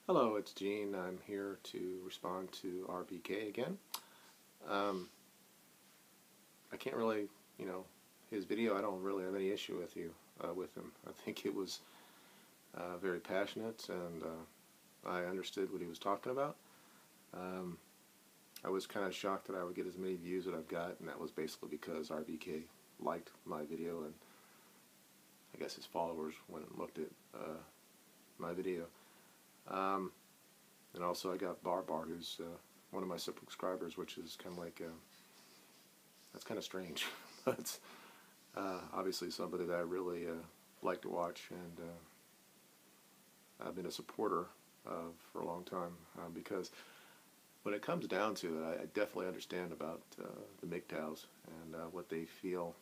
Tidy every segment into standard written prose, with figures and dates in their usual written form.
Hello, it's Gene. I'm here to respond to RBK again. Um, I can't really, his video. I don't really have any issue with him. I think it was very passionate, and I understood what he was talking about. Um, I was kind of shocked that I would get as many views that I've got, and that was basically because RBK liked my video, and I guess his followers went and looked at my video. Um, And also I got Bar, who's one of my subscribers, which is kind of like, that's kind of strange. But obviously somebody that I really like to watch, and I've been a supporter of for a long time, because when it comes down to it, I definitely understand about the MGTOWs and what they feel.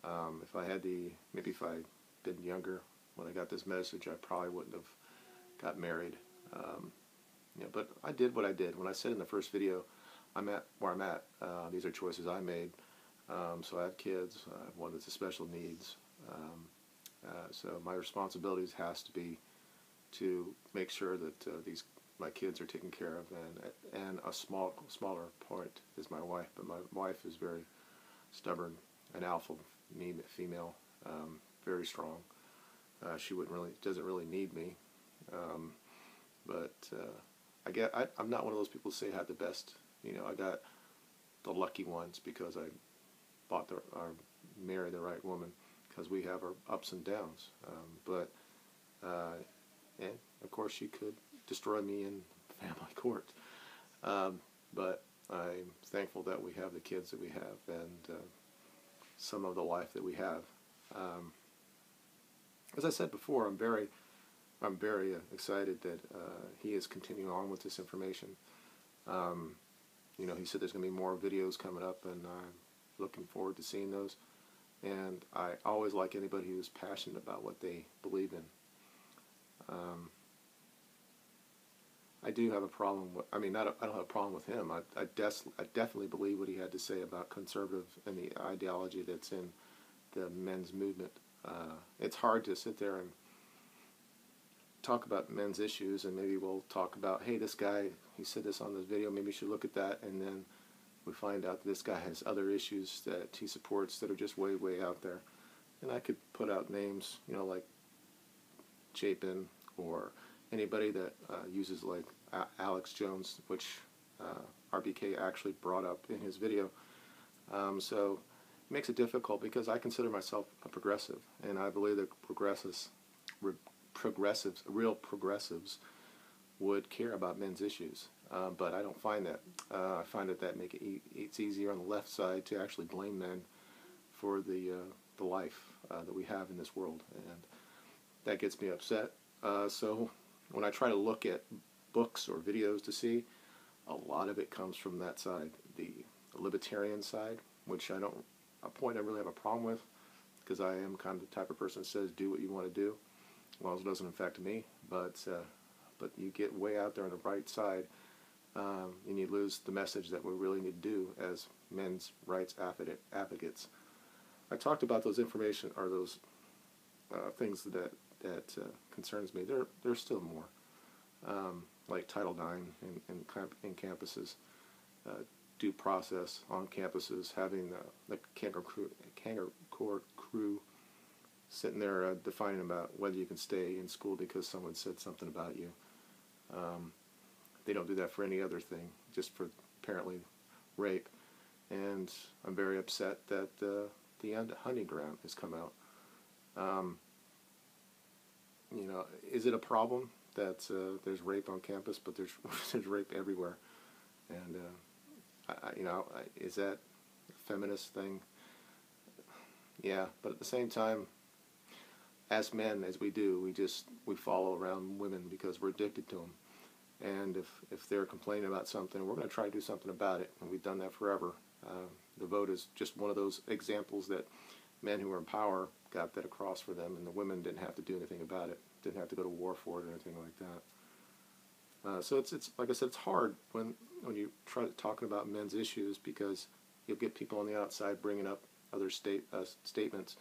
If I had maybe if I'd been younger when I got this message, I probably wouldn't have got married. But I did what I did. When I said in the first video, I'm at where I'm at. These are choices I made. So I have kids. I have one that's a special needs. So my responsibilities has to be to make sure that my kids are taken care of, and a smaller part is my wife. But my wife is very stubborn, an alpha female, very strong. She doesn't really need me. But I'm not one of those people who say I had the best. I got the lucky ones because I married the right woman, because we have our ups and downs. And of course she could destroy me in family court. But I'm thankful that we have the kids that we have, and some of the life that we have. As I said before, I'm very excited that he is continuing on with this information. He said there's going to be more videos coming up, and I'm looking forward to seeing those. And I always like anybody who's passionate about what they believe in. I do have a problem with, I don't have a problem with him. I definitely believe what he had to say about conservative and the ideology that's in the men's movement. It's hard to sit there and talk about men's issues, and maybe we'll talk about, hey, this guy, he said this on this video, maybe you should look at that, and then we find out that this guy has other issues that he supports that are just way out there. And I could put out names, like Chapin, or anybody that uses like Alex Jones, which RBK actually brought up in his video. So it makes it difficult, because I consider myself a progressive, and I believe that real progressives would care about men's issues, but I don't find that. I find that it's easier on the left side to actually blame men for the life that we have in this world, and that gets me upset. So when I try to look at books or videos to see, a lot of it comes from that side, the libertarian side, which I don't really have a problem with, because I am kind of the type of person that says do what you want to do, as long as it doesn't affect me. But you get way out there on the right side, and you lose the message that we really need to do as men's rights advocates. I talked about those those things that concerns me. There's still more, like Title IX in campuses, due process on campuses, having the Kangaroo Court crew sitting there defining about whether you can stay in school because someone said something about you. They don't do that for any other thing, just for apparently rape. And I'm very upset that the hunting ground has come out. Is it a problem that there's rape on campus, but there's rape everywhere? And is that a feminist thing? Yeah, but at the same time, as men, as we follow around women because we're addicted to them. And if they're complaining about something, we're going to try to do something about it, and we've done that forever. The vote is just one of those examples that men who were in power got that across for them, and the women didn't have to do anything about it, didn't have to go to war for it or anything like that. So it's like I said, it's hard when you try talking about men's issues, because you'll get people on the outside bringing up other statements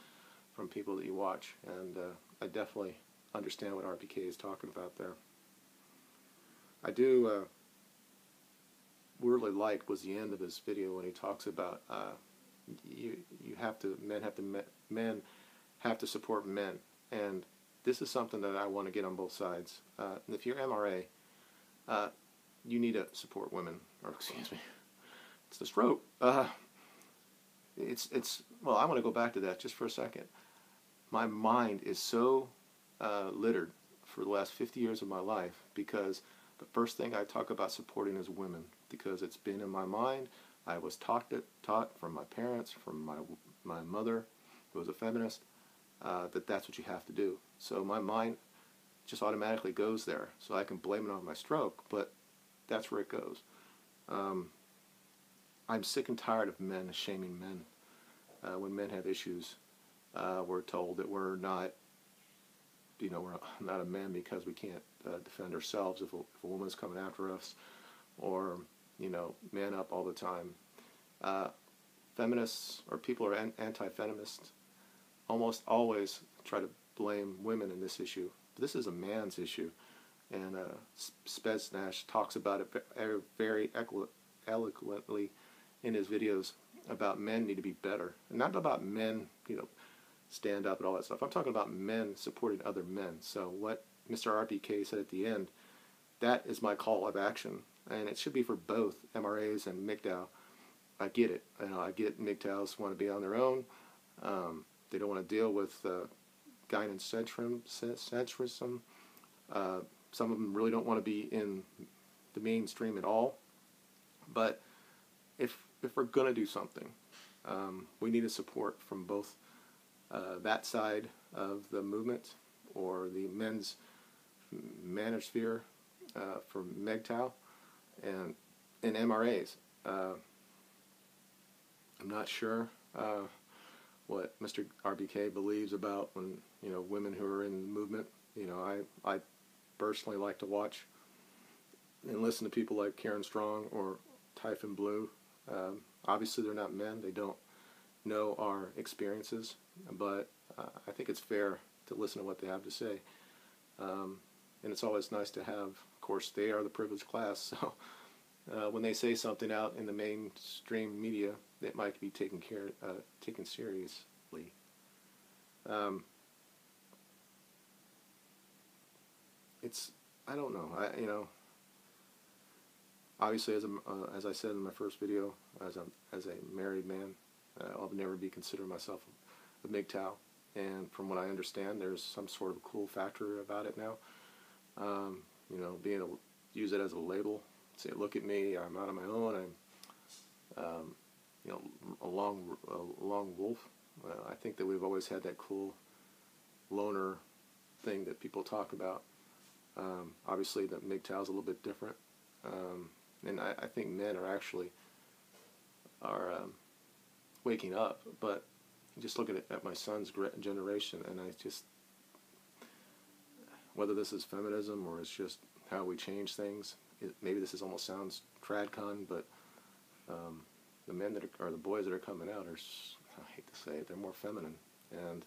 from people that you watch, and I definitely understand what RBK is talking about there. I do really liked was the end of his video when he talks about men have to support men, and this is something that I want to get on both sides. If you're MRA, you need to support women, or excuse me, it's the stroke. Well, I want to go back to that just for a second. My mind is so littered for the last 50 years of my life because the first thing I talk about supporting is women, because it's been in my mind. I was taught from my parents, from my mother, who was a feminist, that's what you have to do. So my mind just automatically goes there. So I can blame it on my stroke, but that's where it goes. I'm sick and tired of men shaming men. When men have issues, we're told that we're not, we're not a man because we can't defend ourselves if a woman's coming after us, or, man up all the time. Feminists or people who are anti-feminists almost always try to blame women in this issue. But this is a man's issue, and Spetsnaz talks about it very eloquently in his videos about men need to be better. And not about men, stand up and all that stuff. I'm talking about men supporting other men. So what Mr. RBK said at the end, that is my call of action. And it should be for both MRAs and MGTOW. I get it. I get MGTOWs want to be on their own. They don't want to deal with gynocentrism. Some of them really don't want to be in the mainstream at all. But if we're going to do something, we need to support from both that side of the movement, or the men's manosphere for MGTOW, and MRAs. I'm not sure what Mr. RBK believes about when women who are in the movement. I personally like to watch and listen to people like Karen Strong or Typhon Blue. Obviously, they're not men; they don't know our experiences, but I think it's fair to listen to what they have to say. And it's always nice to have, of course, they are the privileged class, so when they say something out in the mainstream media, it might be taken seriously. I don't know. Obviously, as I said in my first video, as a married man, I'll never be considered myself a MGTOW. And from what I understand, there's some sort of a cool factor about it now. Being able to use it as a label, say, look at me, I'm out on my own, I'm, a lone wolf. I think that we've always had that cool loner thing that people talk about. Obviously, the MGTOW is a little bit different. And I think men are actually waking up, but just looking at my son's generation, and whether this is feminism or it's just how we change things, maybe this almost sounds tradcon, but the men or the boys that are coming out are, I hate to say it, they're more feminine, and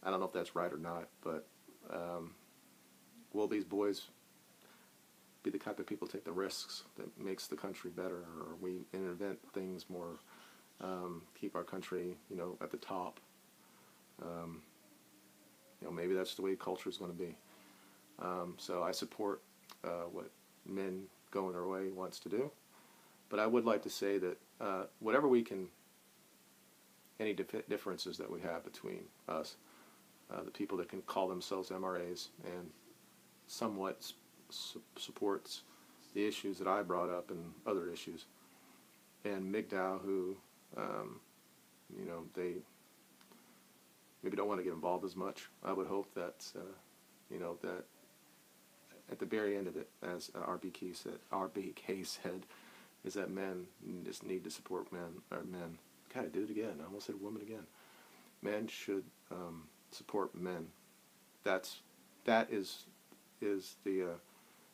I don't know if that's right or not, but will these boys be the type of people take the risks that makes the country better, or we invent things more, keep our country, at the top? Maybe that's the way culture is going to be. So I support what men going their way wants to do, but I would like to say that whatever we can, any differences that we have between us, the people that can call themselves MRAs and somewhat supports the issues that I brought up and other issues, and MGTOW, who they maybe don't want to get involved as much. I would hope that that at the very end of it, as RBK said, is that men just need to support men. God, I did it again. I almost said women again. Men should support men. That is the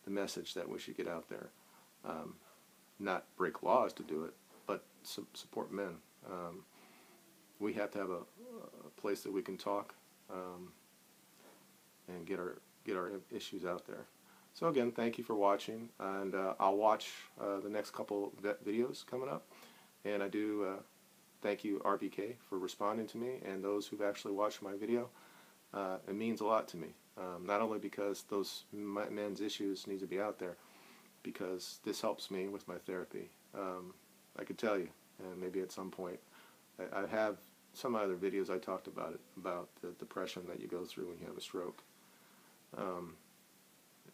message that we should get out there. Not break laws to do it, but support men. We have to have a place that we can talk and get our issues out there. So again, thank you for watching, and I'll watch the next couple videos coming up. And I do thank you, RBK, for responding to me, and those who've actually watched my video. It means a lot to me, not only because those men's issues need to be out there, because this helps me with my therapy. I could tell you, and maybe at some point, I have some other videos I talked about it, about the depression that you go through when you have a stroke,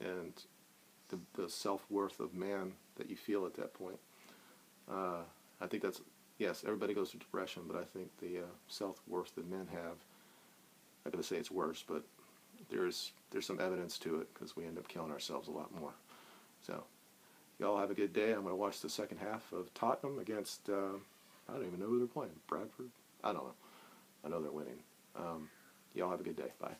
and the self-worth of man that you feel at that point. I think that's, yes, everybody goes through depression, but I think the self-worth that men have, I'm not going to say it's worse, but there's some evidence to it, because we end up killing ourselves a lot more. So, y'all have a good day. I'm going to watch the second half of Tottenham against, I don't even know who they're playing. Bradford? I don't know. I know they're winning. Y'all have a good day. Bye.